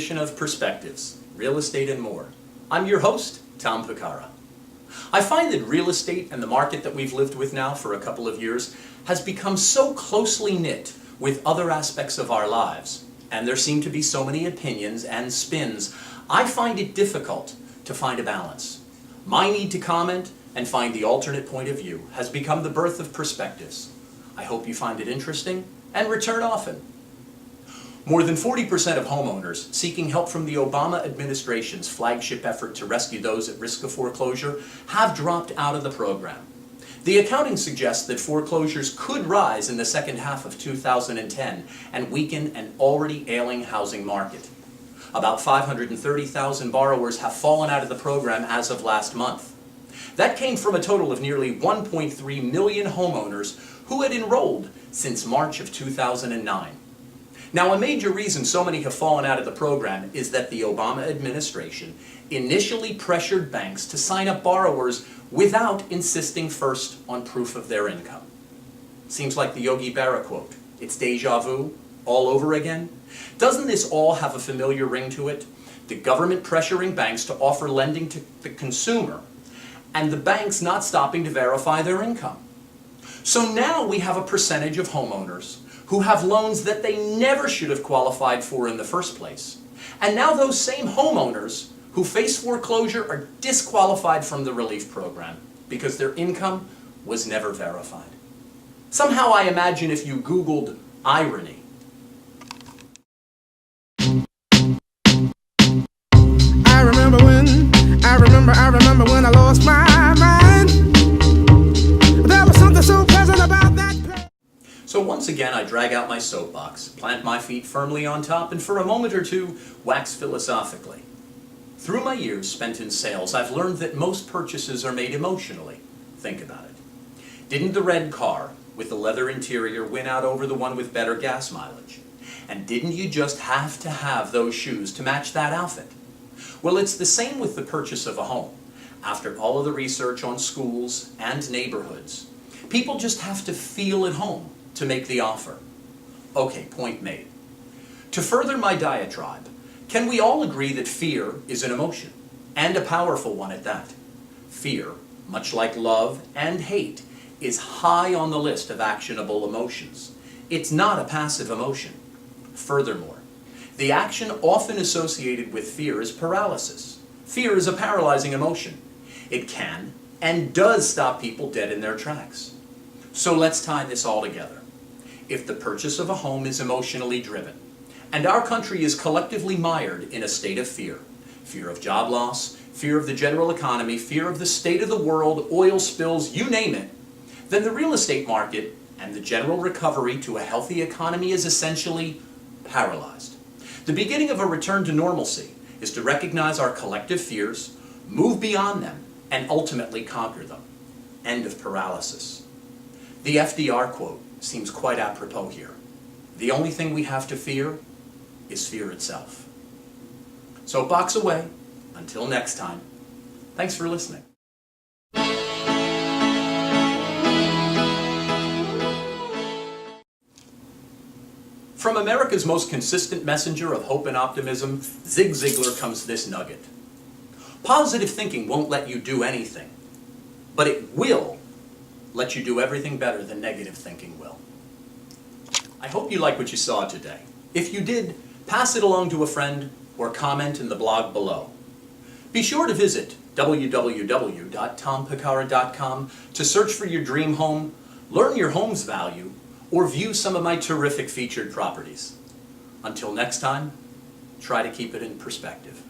edition of Perspectives, Real Estate and More. I'm your host, Thom Piecara. I find that real estate and the market that we've lived with now for a couple of years has become so closely knit with other aspects of our lives, and there seem to be so many opinions and spins, I find it difficult to find a balance. My need to comment and find the alternate point of view has become the birth of Perspectives. I hope you find it interesting and return often. More than 40% of homeowners seeking help from the Obama administration's flagship effort to rescue those at risk of foreclosure have dropped out of the program. The accounting suggests that foreclosures could rise in the second half of 2010 and weaken an already ailing housing market. About 530,000 borrowers have fallen out of the program as of last month. That came from a total of nearly 1.3 million homeowners who had enrolled since March of 2009. Now, a major reason so many have fallen out of the program is that the Obama administration initially pressured banks to sign up borrowers without insisting first on proof of their income. Seems like the Yogi Berra quote, "It's deja vu, all over again." Doesn't this all have a familiar ring to it? The government pressuring banks to offer lending to the consumer, and the banks not stopping to verify their income. So now we have a percentage of homeowners who have loans that they never should have qualified for in the first place. And now those same homeowners who face foreclosure are disqualified from the relief program because their income was never verified. Somehow I imagine if you Googled irony, I remember when I lost my mind. There was something so pleasant about that place. So once again, I drag out my soapbox, plant my feet firmly on top, and for a moment or two, wax philosophically. Through my years spent in sales, I've learned that most purchases are made emotionally. Think about it. Didn't the red car with the leather interior win out over the one with better gas mileage? And didn't you just have to have those shoes to match that outfit? Well, it's the same with the purchase of a home. After all of the research on schools and neighborhoods, people just have to feel at home to make the offer. Okay, point made. To further my diatribe, can we all agree that fear is an emotion, and a powerful one at that? Fear, much like love and hate, is high on the list of actionable emotions. It's not a passive emotion. Furthermore, the action often associated with fear is paralysis. Fear is a paralyzing emotion. It can and does stop people dead in their tracks. So let's tie this all together. If the purchase of a home is emotionally driven, and our country is collectively mired in a state of fear, fear of job loss, fear of the general economy, fear of the state of the world, oil spills, you name it, then the real estate market and the general recovery to a healthy economy is essentially paralyzed. The beginning of a return to normalcy is to recognize our collective fears, move beyond them, and ultimately conquer them. End of paralysis. The FDR quote seems quite apropos here. The only thing we have to fear is fear itself. So box away. Until next time. Thanks for listening. From America's most consistent messenger of hope and optimism, Zig Ziglar, comes this nugget. Positive thinking won't let you do anything, but it will let you do everything better than negative thinking will. I hope you like what you saw today. If you did, pass it along to a friend or comment in the blog below. Be sure to visit www.thompiecara.com to search for your dream home, learn your home's value, or view some of my terrific featured properties. Until next time, try to keep it in perspective.